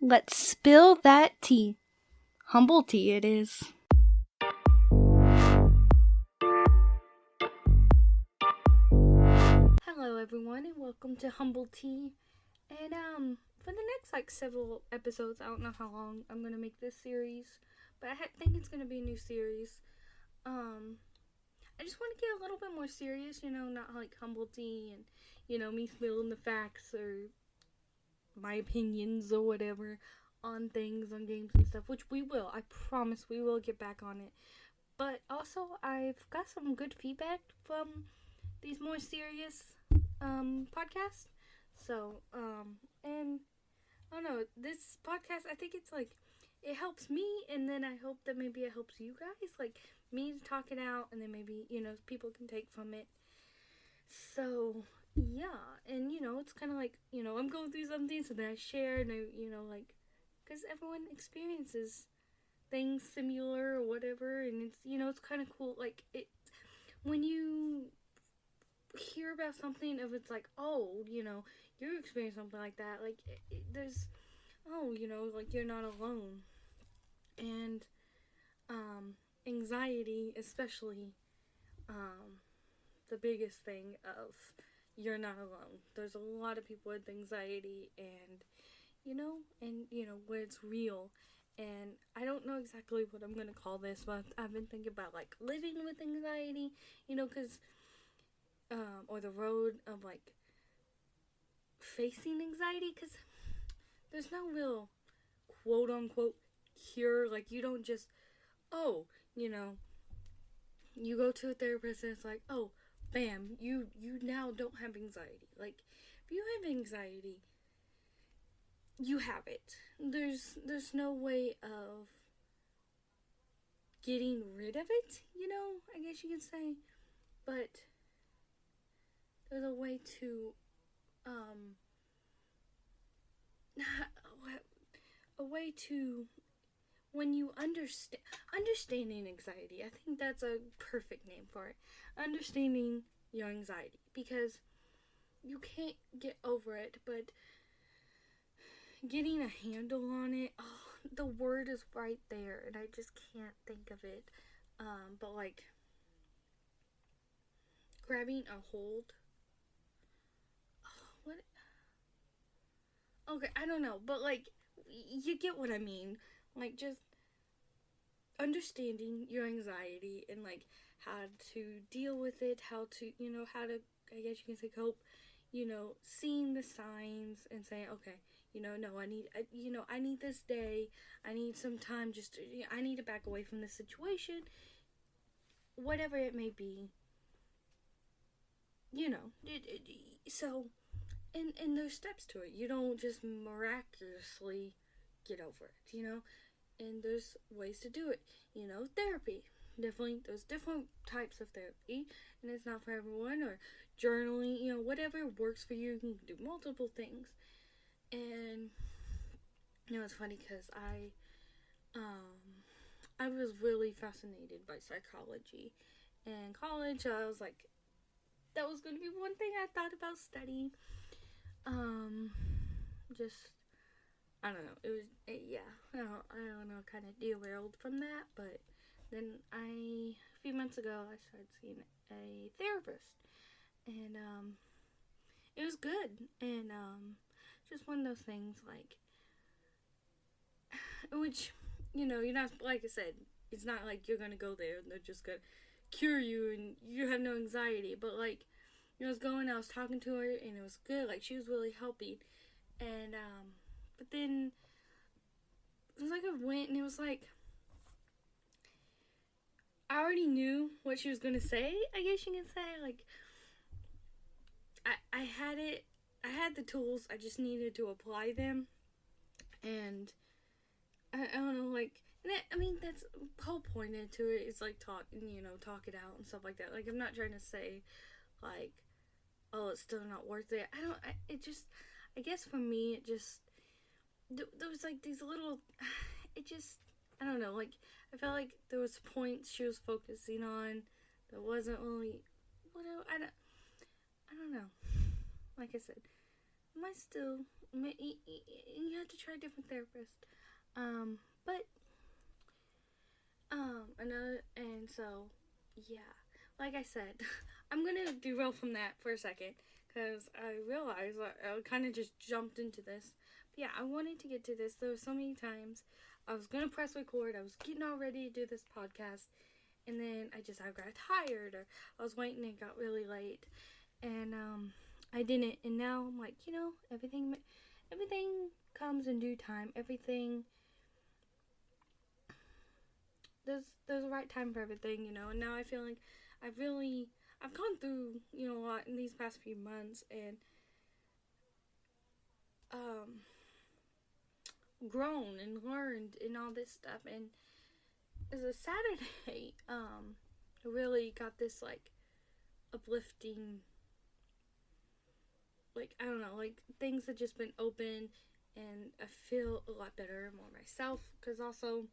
Let's spill that tea. HumbleTea it is. Hello everyone and welcome to HumbleTea. And for the next several episodes, I don't know how long I'm gonna make this series, but I think it's gonna be a new series. I just want to get a little bit more serious, not like HumbleTea and me spilling the facts or my opinions or whatever on things, on games and stuff, which we will. I promise we will get back on it. But also, I've got some good feedback from these more serious podcasts. So, and I don't know, this podcast, I think it's it helps me, and then I hope that maybe it helps you guys, me to talk it out, and then maybe, people can take from it. So, yeah, and, it's kind of I'm going through something, so then I share, and because everyone experiences things similar or whatever, and it's kind of cool, when you hear about something, if it's you experience something like that, there's, you're not alone, and, anxiety, especially, the biggest thing of you're not alone. There's a lot of people with anxiety, and where it's real. And I don't know exactly what I'm gonna call this, but I've been thinking about living with anxiety, because or the road of facing anxiety, because there's no real quote unquote cure. You don't just you go to a therapist and it's oh, bam, you now don't have anxiety. If you have anxiety, you have it. There's no way of getting rid of it, I guess you could say. But there's a way to when you understanding anxiety. I think that's a perfect name for it. Understanding your anxiety, because you can't get over it, but getting a handle on it, the word is right there, and I just can't think of it. But grabbing a hold. What? Okay, I don't know, but you get what I mean. Just understanding your anxiety and how to deal with it, how to, how to, I guess you can say, cope. Seeing the signs and saying, okay, no, I need this day. I need some time. I need to back away from this situation. Whatever it may be. So, and there's steps to it. You don't just miraculously get over it, and there's ways to do it. Therapy. Definitely, there's different types of therapy, and it's not for everyone, or journaling, whatever works for you. You can do multiple things. And, it's funny because I was really fascinated by psychology. In college, I was that was going to be one thing I thought about studying. I don't know. I don't know, kind of derailed from that. But then a few months ago, I started seeing a therapist. And, it was good. And, just one of those things, which, you're not, like I said, it's not you're going to go there and they're just going to cure you and you have no anxiety. But, I was talking to her, and it was good. She was really helping. And, but then, it was I went, and it was I already knew what she was going to say, I guess you can say. I had it, I had the tools, I just needed to apply them. And, I don't know, that's the whole point into it is talk it out and stuff like that. I'm not trying to say, oh, it's still not worth it. I guess for me, it just, there was these little, it just, I don't know, I felt there was points she was focusing on that wasn't really, I don't know. Like I said, might still, you have to try a different therapist. But, and so, yeah, like I said, I'm gonna derail from that for a second, because I realized I kind of just jumped into this. But yeah, I wanted to get to this. There were so many times I was gonna press record, I was getting all ready to do this podcast, and then I got tired, or I was waiting and it got really late, and I didn't. And now I'm like, everything comes in due time. Everything, there's a right time for everything, and now I feel like I've gone through, a lot in these past few months, and grown and learned and all this stuff. And as a Saturday, I really got this like uplifting, like, I don't know, like things have just been open, and I feel a lot better, more myself. Because also,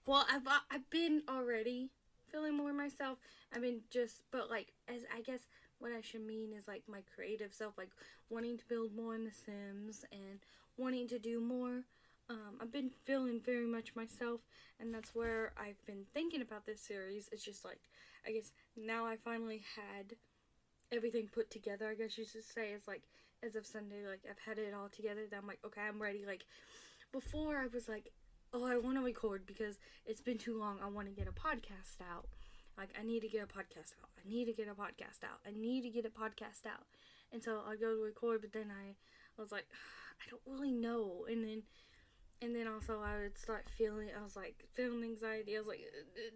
well, I've been already feeling more myself. But like, as I guess what I should mean is like my creative self, like wanting to build more in The Sims and wanting to do more. I've been feeling very much myself, and that's where I've been thinking about this series. It's just like, I guess now I finally had everything put together, I guess you should say. It's like, as of Sunday, like I've had it all together, that I'm like, okay, I'm ready. Like, before I was like, oh, I want to record because it's been too long, I want to get a podcast out. Like, I need to get a podcast out. I need to get a podcast out. I need to get a podcast out. And so I go to record, but then I was like, I don't really know. And then also I would start feeling anxiety. I was like,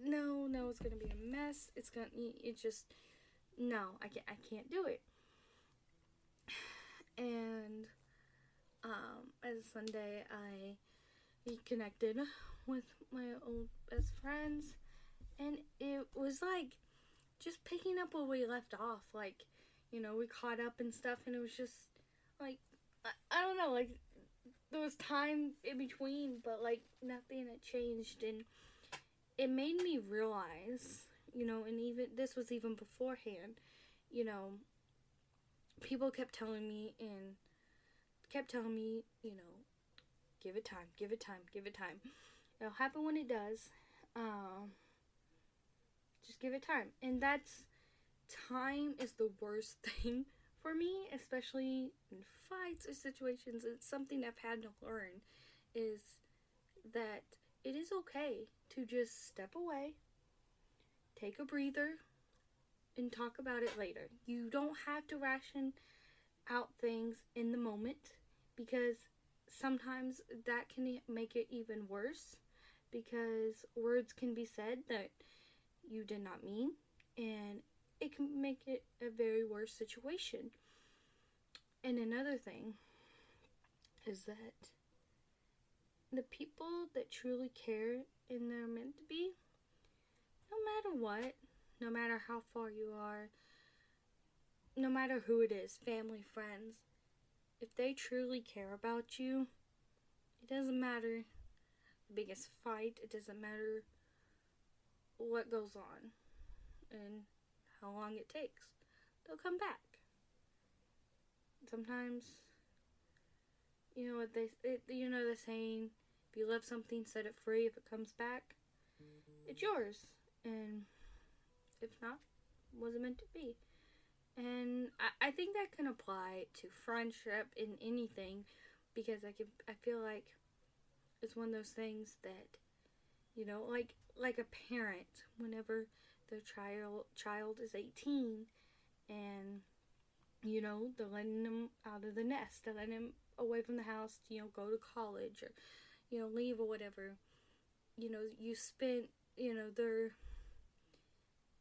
no, it's gonna be a mess. No, I can't do it. And as Sunday, I reconnected with my old best friends, and it was like just picking up where we left off. Like, we caught up and stuff, and it was just like, I don't know, like there was time in between, but like nothing had changed. And it made me realize, and even this was even beforehand, people kept telling me, give it time, give it time, give it time. It'll happen when it does. Just give it time. And time is the worst thing for me, especially in fights or situations. It's something I've had to learn, is that it is okay to just step away, take a breather, and talk about it later. You don't have to ration out things in the moment, because sometimes that can make it even worse, because words can be said that you did not mean, and it can make it a very worse situation. And another thing is that the people that truly care and they're meant to be, no matter what, no matter how far you are, no matter who it is, family, friends, if they truly care about you, it doesn't matter the biggest fight, it doesn't matter what goes on and how long it takes, they'll come back. Sometimes, the saying, if you love something, set it free. If it comes back, it's yours. And if not, it wasn't meant to be. And I think that can apply to friendship in anything, because I feel like it's one of those things that, like a parent, whenever their child is 18, and they're letting them out of the nest, they're letting them away from the house, go to college, or leave or whatever. You spent,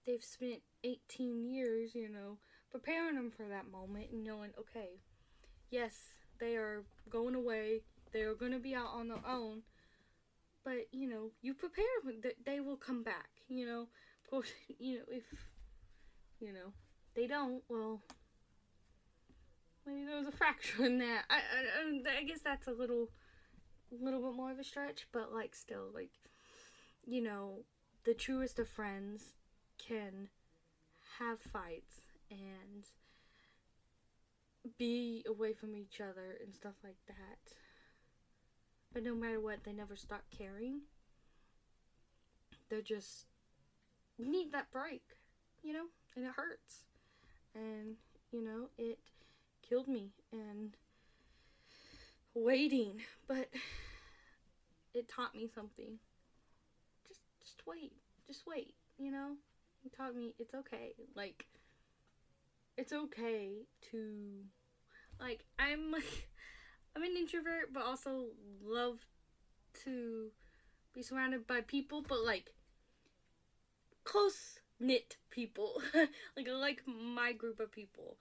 they've spent 18 years, preparing them for that moment, and knowing, okay, yes, they are going away, they are going to be out on their own, but, you prepare them that they will come back, of course, if, they don't, well, maybe there was a fracture in that. I guess that's a little bit more of a stretch, but, like, still, like, the truest of friends can have fights and be away from each other and stuff like that. But no matter what, they never stop caring. They just need that break, you know? And it hurts. And, you know, it killed me. And waiting. But it taught me something. Just wait. Just wait, you know? It taught me it's okay. Like, it's okay to, like, I'm an introvert, but also love to be surrounded by people, but like close knit people, like my group of people,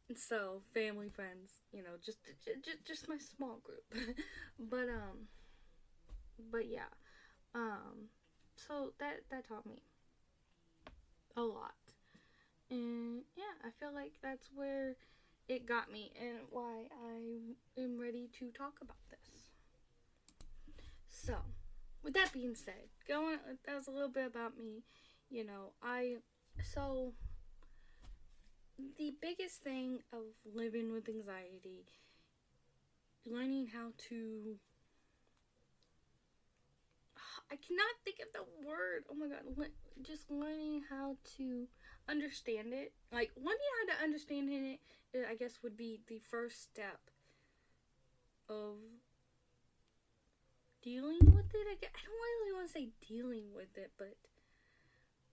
and so family, friends, you know, just my small group, but yeah, so that taught me a lot, and yeah, I feel like that's where it got me and why I am ready to talk about this. So, with that being said, that was a little bit about me. You know, so the biggest thing of living with anxiety, learning how to, I cannot think of the word. Oh my god, just learning how to understand it. Like, learning how to understand it, I guess, would be the first step of dealing with it. I don't really want to say dealing with it, but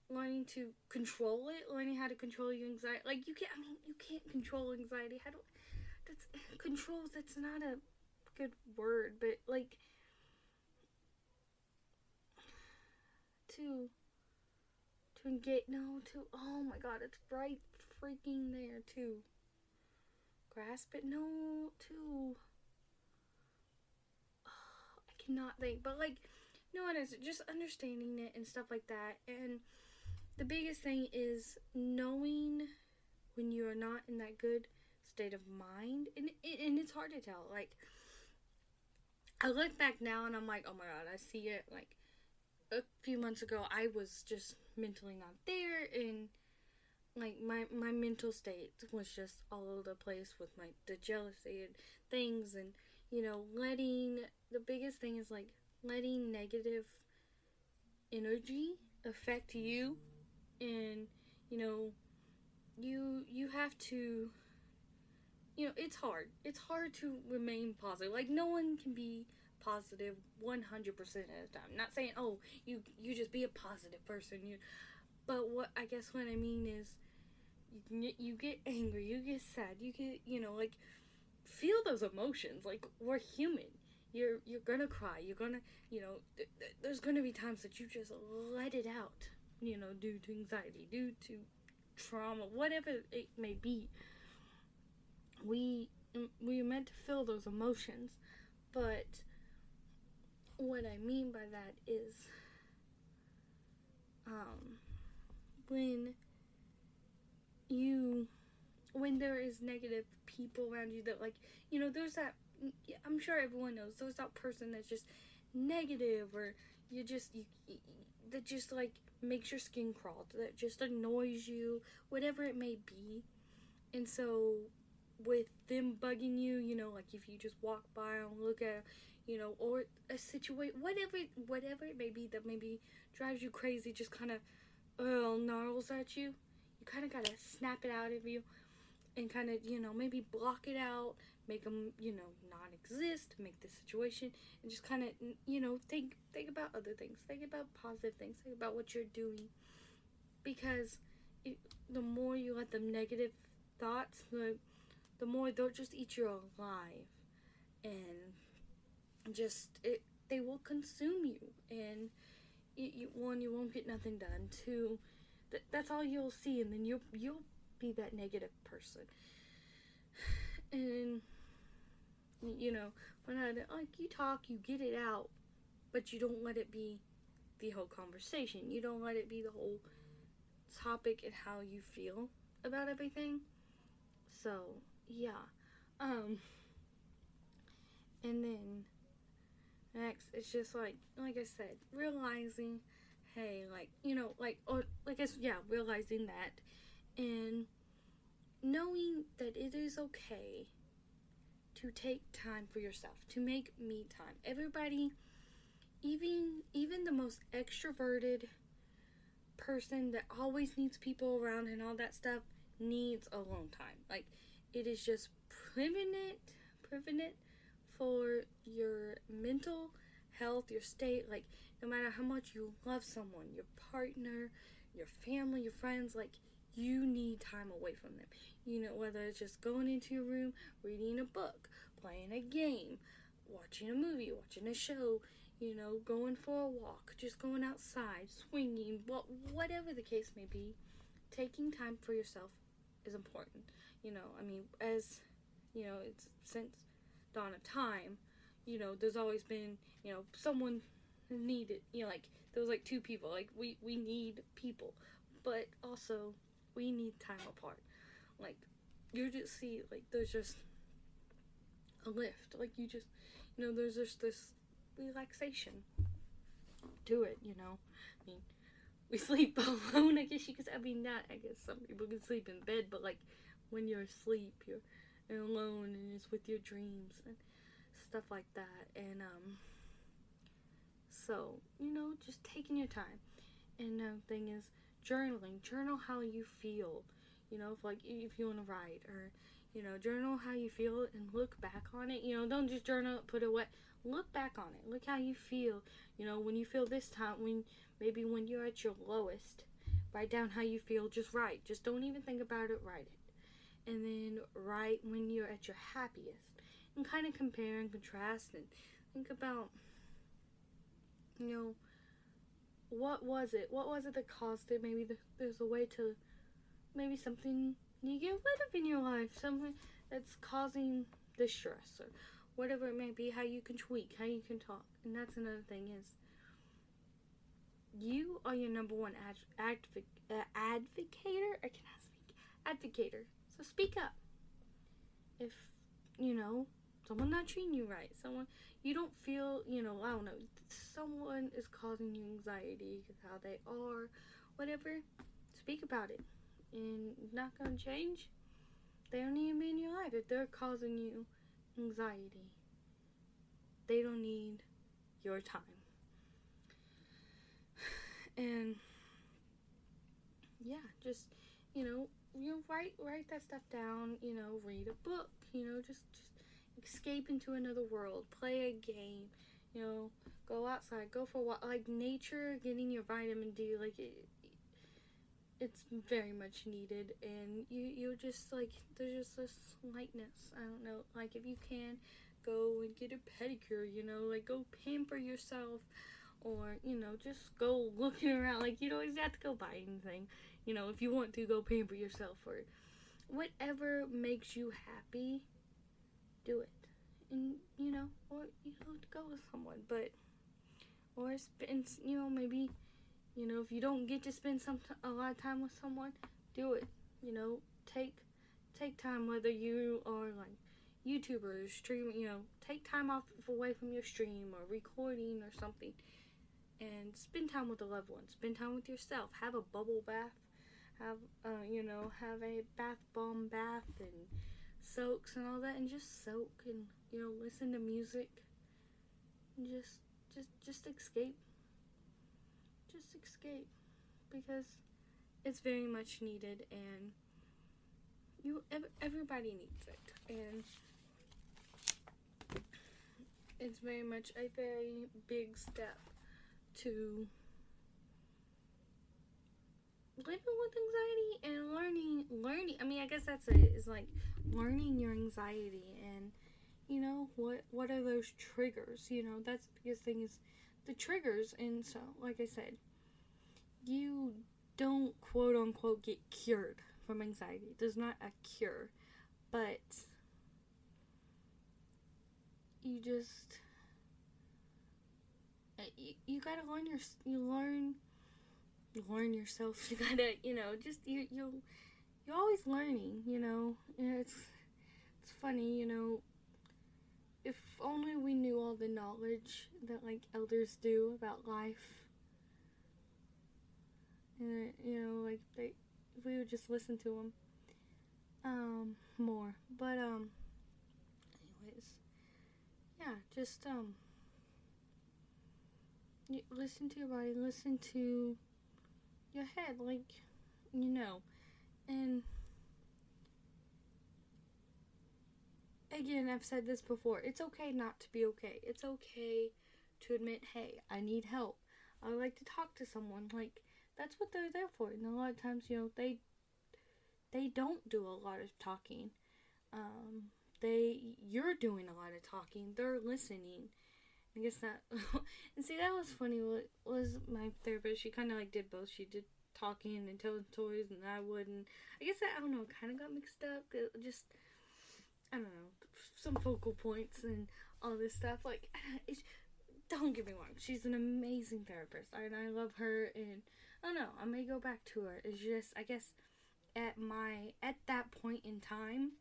learning to control it, learning how to control your anxiety. Like, you can't control anxiety. That's not a good word, but like, oh my god, it's right freaking there, to grasp it, I cannot think, but like, no, it is just understanding it and stuff like that. And the biggest thing is knowing when you are not in that good state of mind, and it's hard to tell. Like, I look back now and I'm like, oh my god, I see it. Like, a few months ago, I was just mentally not there, and like my mental state was just all over the place with the jealousy and things, and you know, the biggest thing is like letting negative energy affect you, and you know, you have to, you know, it's hard to remain positive. Like, no one can be positive 100% of the time. Not saying, oh, you just be a positive person, but what I guess what I mean is, you get angry, you get sad, you get, you know, like, feel those emotions. Like, we're human. You're gonna cry. You're gonna, you know, there's gonna be times that you just let it out, you know, due to anxiety, due to trauma, whatever it may be. We are meant to feel those emotions, but what I mean by that is, when there is negative people around you, that, like, you know, there's that, I'm sure everyone knows, there's that person that's just negative, or that just like makes your skin crawl, that just annoys you, whatever it may be. And so with them bugging you, you know, like if you just walk by and look at, you know, or a situation, whatever it may be that maybe drives you crazy, just kind of gnarls at you, you kind of gotta snap it out of you and kind of, you know, maybe block it out, make them, you know, not exist, make the situation, and just kind of, you know, think about other things, think about positive things, think about what you're doing, because the more you let them negative thoughts, the more they'll just eat you alive, and they will consume you, and you won't get nothing done. Two, that's all you'll see, and then you'll be that negative person. And you know, when like, you talk, you get it out, but you don't let it be the whole conversation. You don't let it be the whole topic and how you feel about everything. So yeah, and then next, it's just like I said, realizing, hey, like, you know, like, or like, yeah, realizing that, and knowing that it is okay to take time for yourself, to make me time. Everybody, even the most extroverted person that always needs people around and all that stuff needs alone time. Like, it is just prevenient for your mental health, your state. Like, no matter how much you love someone, your partner, your family, your friends, like, you need time away from them. You know, whether it's just going into your room, reading a book, playing a game, watching a movie, watching a show, you know, going for a walk, just going outside, swinging, whatever the case may be, taking time for yourself is important. You know, I mean, as, you know, it's since dawn of time, you know, there's always been, you know, someone needed, you know, like, there was like two people, like, we need people, but also, we need time apart. Like, you just see, like, there's just a lift, like, you just, you know, there's just this relaxation to it, you know. I mean, we sleep alone, I guess you could say. I mean, not, I guess some people can sleep in bed, but, like, when you're asleep, you're alone, and it's with your dreams and stuff like that. And so, you know, just taking your time. And another thing is journaling. Journal how you feel. You know, if you want to write, or, you know, journal how you feel and look back on it. You know, don't just journal it, put it away. Look back on it. Look how you feel. You know, when you feel this time, when you're at your lowest, write down how you feel. Just write. Just don't even think about it. Write it. And then write when you're at your happiest. And kind of compare and contrast and think about, you know, what was it that caused it? Maybe there's a way to, maybe something you get rid of in your life, something that's causing the stress, or whatever it may be, how you can tweak, how you can talk. And that's another thing is, you are your number one advocator. I cannot speak. Advocator. So speak up. If, you know, someone not treating you right, someone you don't feel, you know, I don't know, someone is causing you anxiety because how they are, whatever, speak about it. And it's not going to change. They don't need to be in your life. If they're causing you anxiety, they don't need your time. And yeah, just, you know, write that stuff down, you know, read a book, you know, just escape into another world, play a game, you know, go outside, go for a walk, like nature, getting your vitamin D, like it's very much needed. And you just, like, there's just this lightness, I don't know, like, if you can, go and get a pedicure, you know, like, go pamper yourself, or, you know, just go looking around, like, you don't even have to go buy anything, you know, if you want to, go pamper yourself, or whatever makes you happy, do it. And, you know, or, you know, go with someone, but, or spend, you know, maybe, you know, if you don't get to spend a lot of time with someone, do it, you know, take time, whether you are, like, YouTubers, stream, you know, take time off away from your stream, or recording, or something, and spend time with a loved one, spend time with yourself, have a bubble bath, have, you know, have a bomb bath, and soaks and all that, and just soak, and, you know, listen to music, and just escape, because it's very much needed, and everybody needs it, and it's very much a very big step to living with anxiety and learning. I mean, I guess that's it. Is like learning your anxiety, and, you know, what are those triggers? You know, that's the biggest thing is the triggers. And so, like I said, you don't quote unquote get cured from anxiety. There's not a cure, but you just you gotta learn yourself. You gotta, you know, just you're always learning, you know. And it's funny, you know, if only we knew all the knowledge that, like, elders do about life, and, you know, like, if we would just listen to them, more. But anyways, yeah, just listen to your body, listen to your head, like, and again, I've said this before, it's okay not to be okay. It's okay to admit, hey, I need help. I would like to talk to someone. Like, that's what they're there for. And a lot of times, they don't do a lot of talking. You're doing a lot of talking. They're listening. I guess that, and see, that was funny. What was my therapist? She kind of like did both. She did talking and telling stories, and I wouldn't. I guess that, I don't know, kind of got mixed up. It just, I don't know, some focal points and all this stuff. Like, don't get me wrong, she's an amazing therapist, and I love her. And I don't know, I may go back to her. It's just, I guess, at that point in time,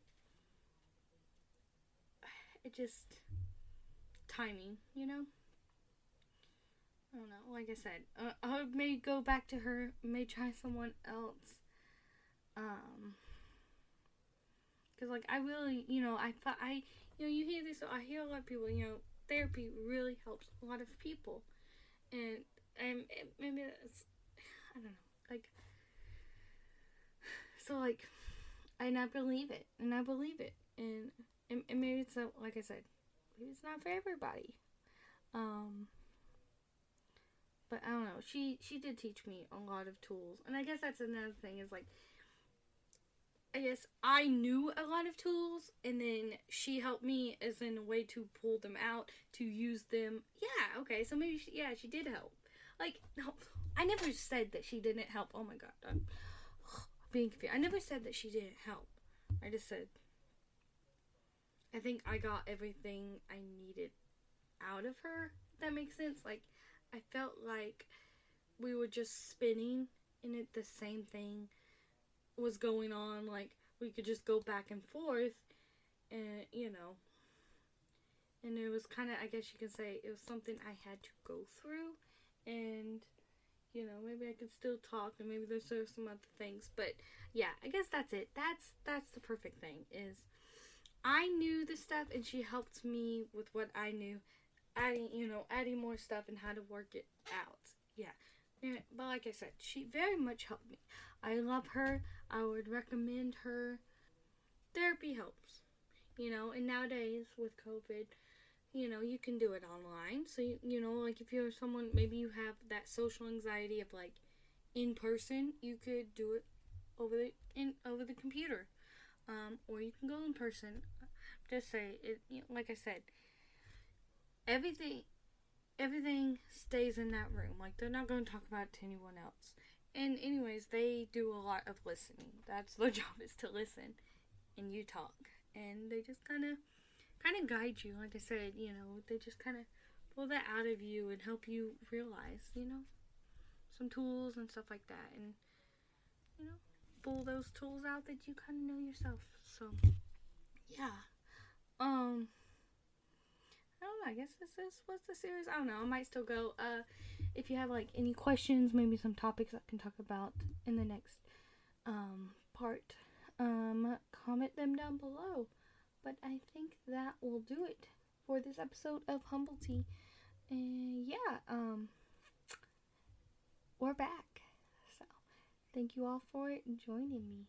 it just timing, I don't know. Like I said, I may go back to her. May try someone else. Cause like I really, you hear this. I hear a lot of people. Therapy really helps a lot of people, and maybe that's, I don't know. Like, so like, and I believe it, and and maybe it's not, like I said, maybe it's not for everybody. Um, but I don't know. She did teach me a lot of tools, and I guess that's another thing is like, I guess I knew a lot of tools, and then she helped me as in a way to pull them out, to use them. Yeah, okay, so maybe she did help. Like, no, I never said that she didn't help. Oh my god, I'm being confused. I never said that she didn't help. I just said, I think I got everything I needed out of her. If that makes sense. Like, I felt like we were just spinning, and the same thing was going on. Like, we could just go back and forth, and and it was kind of, I guess you can say, it was something I had to go through, and maybe I could still talk, and maybe there's some other things, but yeah, I guess that's it. That's the perfect thing is, I knew the stuff, and she helped me with what I knew, adding more stuff and how to work it out. Yeah. Yeah, but like I said, she very much helped me. I love her. I would recommend her. Therapy helps, and nowadays with COVID, you can do it online. So, like if you're someone, maybe you have that social anxiety of like in person, you could do it over the computer, or you can go in person. Just say it. Like I said, everything everything stays in that room. Like, they're not going to talk about it to anyone else. And anyways, they do a lot of listening. That's their job, is to listen, and you talk, and they just kind of guide you. Like I said, they just kind of pull that out of you and help you realize, some tools and stuff like that, and pull those tools out that you kind of know yourself. So yeah, I don't know. I guess this was the series. I don't know. I might still go. If you have like any questions, maybe some topics I can talk about in the next part, comment them down below. But I think that will do it for this episode of HumbleTea. And yeah, we're back. So thank you all for joining me.